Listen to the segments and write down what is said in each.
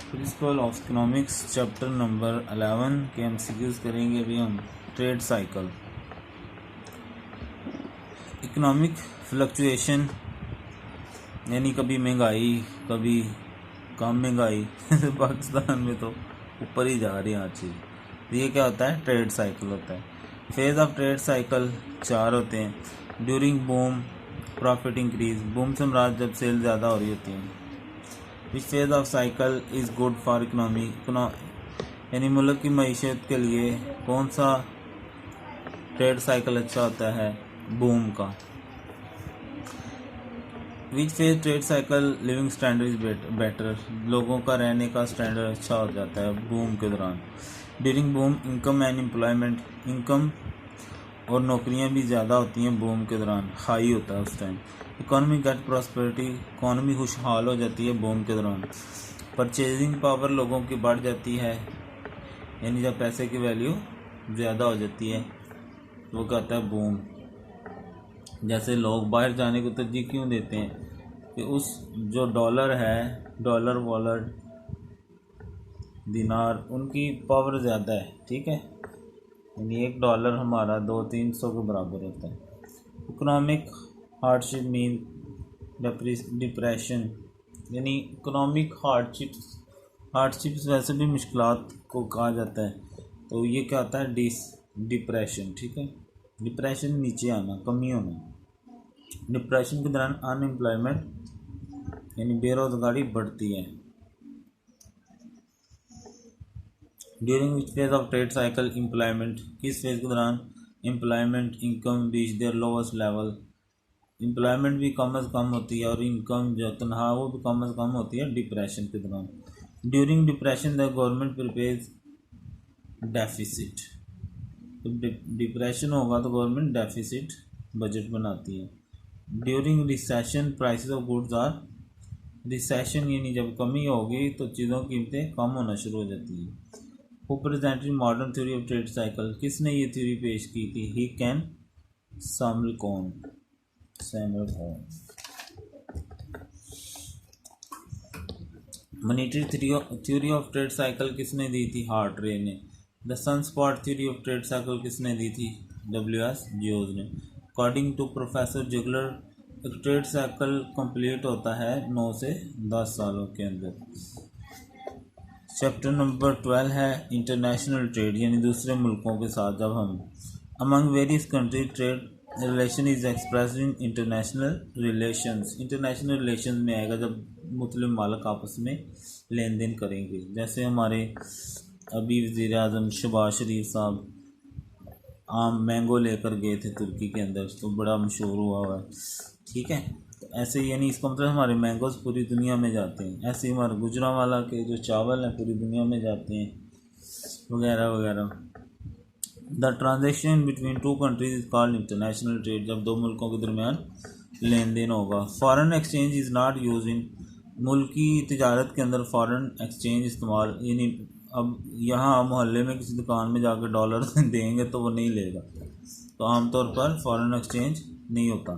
Principle of economics chapter number 11 के MCQs करेंगे अभी हम। ट्रेड साइकिल, इकोनॉमिक फ्लक्चुएशन यानी कभी महंगाई कभी कम महंगाई पाकिस्तान में तो ऊपर ही जा रही है हर चीज़। ये क्या होता है? ट्रेड साइकिल होता है। फेज ऑफ ट्रेड साइकिल 4 होते हैं। During boom profit increase, boom से मुराद जब सेल ज़्यादा हो रही होती है। विच phase of cycle is good for economy, यानी मुल्क की मईशत के लिए कौन सा ट्रेड साइकिल अच्छा होता है? बूम का। Which phase trade cycle living standard is better, लोगों का रहने का स्टैंडर्ड अच्छा हो जाता है बूम के दौरान। During boom income and employment, income और नौकरियां भी ज़्यादा होती हैं बूम के दौरान, हाई होता है उस time. Economy get prosperity, economy खुशहाल हो जाती है बूम के दौरान। परचेजिंग पावर लोगों की बढ़ जाती है, यानी जब पैसे की वैल्यू ज़्यादा हो जाती है वो कहता है बूम। जैसे लोग बाहर जाने को तरजीह क्यों देते हैं कि उस जो डॉलर है, डॉलर वॉलर दिनार, उनकी पावर ज़्यादा है, ठीक है। यानी $1 हमारा 200-300 के बराबर होता है। इकोनॉमिक हार्डशिप मीन डिप्रेशन, यानी इकोनॉमिक हार्डशिप्स वैसे भी मुश्किलात को कहा जाता है, तो ये क्या होता है? डिप्रेशन, ठीक है। डिप्रेशन नीचे आना, कमी होना। डिप्रेशन के दौरान अनएम्प्लॉयमेंट यानी बेरोजगारी बढ़ती है। During which phase of trade cycle employment, किस फेज के दौरान employment income reach their lowest level, employment भी कम अज़ कम होती है और इनकम जो तनख्वाह वो भी कम अज़ कम होती है डिप्रेशन के दौरान। During depression the government prepares deficit, जब डिप्रेशन होगा तो गवर्नमेंट डेफिसिट बजट बनाती है। During recession prices of goods are, recession यानी जब कमी होगी तो चीज़ों की कीमतें कम होना शुरू हो जाती है। Who presented modern theory of trade cycle, किसने ये थ्योरी पेश की थी? He can Samuel monetary theory of trade cycle किसने दी थी? हार्ट्रे ने। The sunspot theory of trade cycle किसने दी थी? WS जियोज ने। अकॉर्डिंग टू प्रोफेसर जिगलर, एक ट्रेड साइकिल कंप्लीट होता है 9 से 10 सालों के अंदर। चैप्टर नंबर 12 है इंटरनेशनल ट्रेड, यानी दूसरे मुल्कों के साथ जब हम among various country trade relation is expressed in international relations, international relations में आएगा जब मुस्लिम मालिक आपस में लेन देन करेंगे। जैसे हमारे अभी वज़ीर आज़म शहबाज शरीफ साहब आम मैंगो लेकर गए थे तुर्की के अंदर, तो बड़ा मशहूर हुआ है, ठीक है। तो ऐसे यानी इसका मतलब हमारे मैंगोज़ पूरी दुनिया में जाते हैं। ऐसे हमारे गुजरांवाला के जो चावल हैं पूरी दुनिया में जाते हैं, वगैरह वगैरह। The transaction between two countries is called international trade, जब दो मुल्कों के दरमियान लेन देन होगा। Foreign exchange is not use in, मुल्की तिजारत के अंदर फॉरेन एक्सचेंज इस्तेमाल, यानी अब यहाँ मोहल्ले में किसी दुकान में जाकर डॉलर देंगे तो वो नहीं लेगा, तो आमतौर पर फॉरेन एक्सचेंज नहीं होता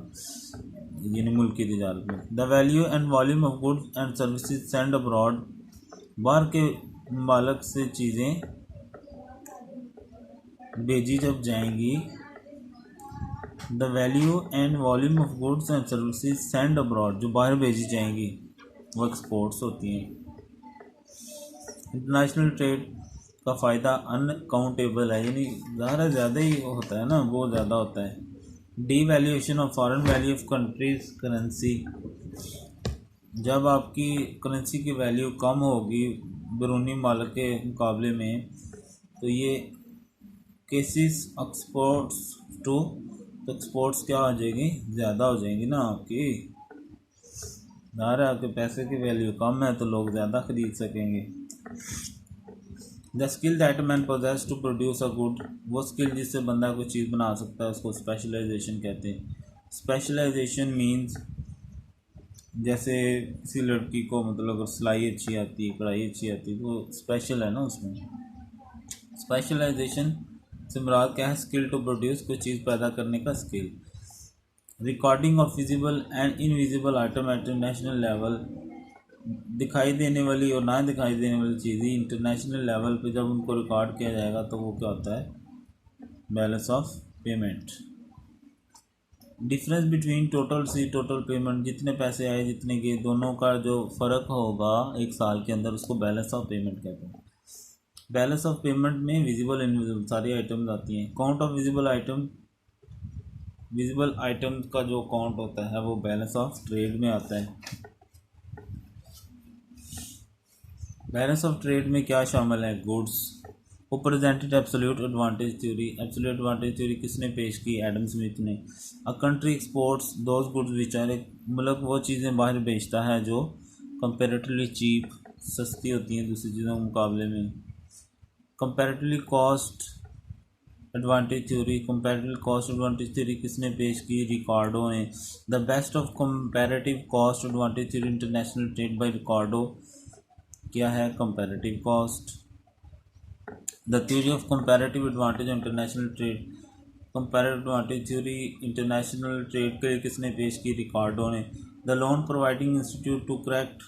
यानी मुल्की तिजारत में। The value and volume of goods and services send abroad, बाहर के मालिक से चीज़ें भेजी जब जाएंगी। The value and volume of goods and services send abroad, जो बाहर भेजी जाएंगी वो एक्सपोर्ट्स होती हैं। इंटरनेशनल ट्रेड का फ़ायदा अनकाउंटेबल है, यानी ज़्यादा ही होता है ना, बहुत ज़्यादा होता है। D valuation of foreign value of countries currency, जब आपकी करेंसी की वैल्यू कम होगी बैरूनी मालिक के मुकाबले में, तो ये केसेस एक्सपोर्ट्स टू, तो एक्सपोर्ट्स क्या हो जाएगी? ज़्यादा हो जाएंगी ना आपकी, ज़ाहिर है आपके पैसे की वैल्यू कम है तो लोग ज़्यादा ख़रीद सकेंगे। The skill that man poses to produce a good, वो स्किल जिससे बंदा कोई चीज़ बना सकता है उसको स्पेशलाइजेशन कहते हैं। स्पेशलाइजेशन मीन्स जैसे किसी लड़की को मतलब अगर सिलाई अच्छी आती है, कढ़ाई अच्छी आती है, तो स्पेशल है ना उसमें। स्पेशलाइजेशन से मुराद क्या है? स्किल टू प्रोड्यूस, कोई चीज़ पैदा करने का skill. Recording of visible and invisible item at international level, दिखाई देने वाली और ना दिखाई देने वाली चीज़ें इंटरनेशनल लेवल पे जब उनको रिकॉर्ड किया जाएगा तो वो क्या होता है, balance of payment. Difference between total C total payment, जितने पैसे आए जितने गए दोनों का जो फ़र्क होगा एक साल के अंदर उसको बैलेंस ऑफ पेमेंट कहते हैं। बैलेंस ऑफ पेमेंट में विजिबल इनविजिबल सारी आइटम्स आती हैं। Count of visible item, visible item का जो काउंट होता है वो बैलेंस ऑफ ट्रेड में आता है। बैलेंस ऑफ ट्रेड में क्या शामिल है, गुड्स। वो presented absolute advantage theory. Absolute advantage theory किसने पेश की, एडम स्मिथ ने। A country exports those goods which are, मतलब वो चीज़ें बाहर बेचता है जो कंपेरेटिवली चीप, सस्ती होती हैं दूसरी चीज़ों के मुकाबले में। Comparatively cost advantage theory, comparative cost advantage theory किसने पेश की, रिकार्डो ने। The best of comparative cost advantage theory international trade by Ricardo. क्या है comparative cost. The theory of comparative advantage international trade, comparative advantage theory international trade के लिए किसने पेश की, रिकार्डो ने। The loan providing institute to correct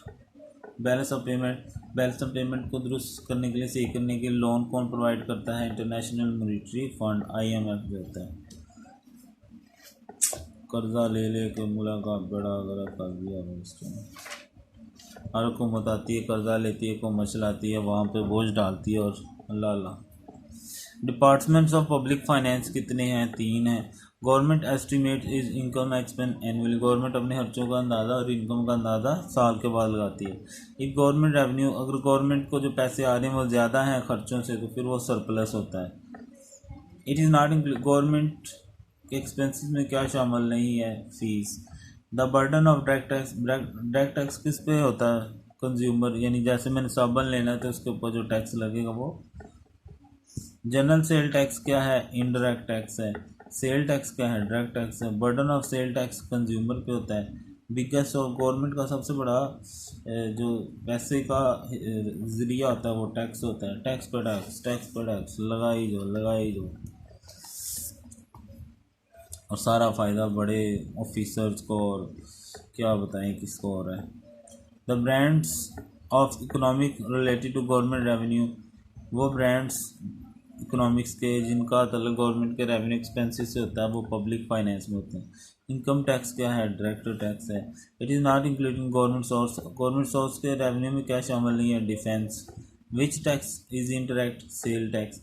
balance of payment, balance of payment को दुरुस्त करने के लिए, सही करने के लिए लोन कौन प्रोवाइड करता है, इंटरनेशनल मॉनेटरी फंड IMF देता है। कर्जा ले ले के मुलाकात बड़ा गलत कर दिया हर हुकूमत आती है, कर्जा लेती है, को मचलाती है, वहाँ पे बोझ डालती है और अल्लाह अल्लाह। डिपार्टमेंट्स ऑफ पब्लिक फाइनेंस कितने हैं, 3 हैं। Government estimate is income expense annually, government अपने खर्चों का अंदाज़ा और इनकम का अंदाज़ा साल के बाद लगाती है। एक गवर्नमेंट रेवेन्यू, अगर गवर्नमेंट को जो पैसे आ रहे हैं वो ज़्यादा हैं खर्चों से तो फिर वो सरप्लस होता है। It is not include, government के एक्सपेंसेस में क्या शामिल नहीं है, fees. The burden of direct tax, direct tax किस पे होता है, कंज्यूमर, यानी जैसे मैंने साबुन लेना है तो उसके ऊपर जो टैक्स लगेगा वो। जनरल सेल टैक्स क्या है, इनडायरेक्ट टैक्स है। सेल टैक्स क्या है, डायरेक्ट टैक्स है। Burden of sale tax consumer पे होता है। बिगेस्ट और गवर्नमेंट का सबसे बड़ा जो पैसे का ज़रिया होता है वो टैक्स होता है। टैक्स पर टैक्स, टैक्स पर टैक्स, लगाई जो और सारा फ़ायदा बड़े ऑफिसर्स को और क्या बताएं किसको हो रहा है। The brands of economic related to government revenue, वो ब्रांड्स इकोनॉमिक्स के जिनका तल्लुक गवर्नमेंट के रेवेन्यू एक्सपेंसेस से होता है वो पब्लिक फाइनेंस में होते हैं। इनकम टैक्स क्या है, डायरेक्ट टैक्स है। It is not including government source, government source के रेवेन्यू में क्या शामिल नहीं है, defence. Which tax is interact, sale tax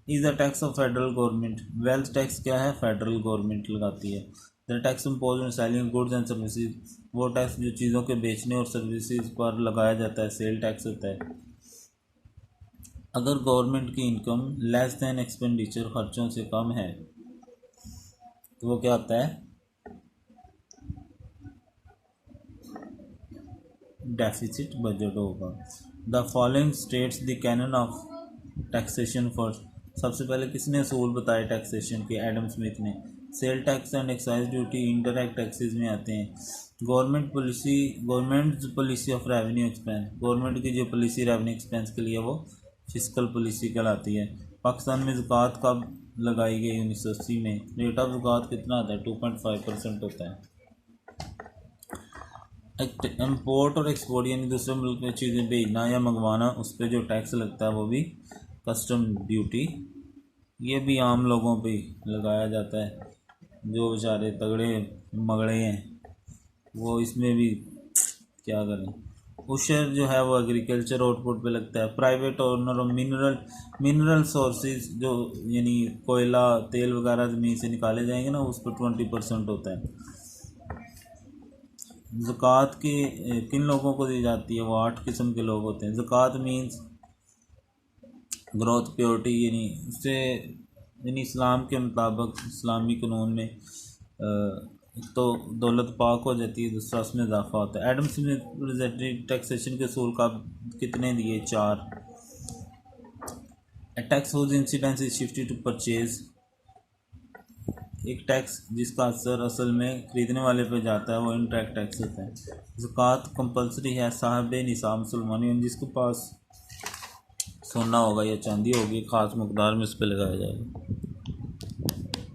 is the tax of federal government. Wealth tax क्या है, फेडरल गवर्नमेंट लगाती है। The tax impose on selling goods and services, वो टैक्स जो चीज़ों के बेचने और सर्विसेज पर लगाया जाता है, सेल टैक्स होता है। अगर गवर्नमेंट की इनकम लेस दैन एक्सपेंडिचर, खर्चों से कम है तो वो क्या होता है, डेफिसिट बजट होगा। The following states the canon of taxation first, सबसे पहले किसने असूल बताए टैक्सेशन के, एडम स्मिथ ने। Sale tax and excise duty indirect taxes में आते हैं। Government policy, government policy of revenue expense, government की जो पॉलिसी रेवेन्यू एक्सपेंस के लिए वो फिस्कल पॉलिसी कहलाती है। पाकिस्तान में ज़कात कब लगाई गई, 1980 में। रेट ऑफ ज़कात कितना आता है, 2.5% होता है। इम्पोर्ट और एक्सपोर्ट यानी दूसरे मुल्क में चीज़ें भेजना या मंगवाना, उस पर जो टैक्स लगता है वो भी कस्टम ड्यूटी, ये भी आम लोगों पे लगाया जाता है। जो बेचारे तगड़े मगड़े हैं वो इसमें भी क्या करें। उशर जो है वो एग्रीकल्चर आउटपुट पे लगता है। प्राइवेट ओनर और मिनरल सोर्सेज, जो यानी कोयला तेल वगैरह ज़मीन से निकाले जाएंगे ना, उस पर 20% होता है। ज़कात के किन लोगों को दी जाती है, वो 8 किस्म के लोग होते हैं। ज़कात मीन्स ग्रोथ प्योरिटी, यानी उससे यानी इस्लाम के मुताबिक इस्लामी कानून में तो दौलत पाक हो जाती है, दूसरा उसमें इजाफा होता है। एडम स्मिथ टैक्सेशन के असूल का कितने दिए, 4। Tax whose incidence is shifted to purchase, एक टैक्स जिसका असर असल में खरीदने वाले पे जाता है वो इनडायरेक्ट टैक्स होता है। ज़कात कंपलसरी है, साहब निसाब मुसलमान जिसके पास सोना होगा या चांदी होगी ख़ास मकदार में उस पर लगाया जाएगा।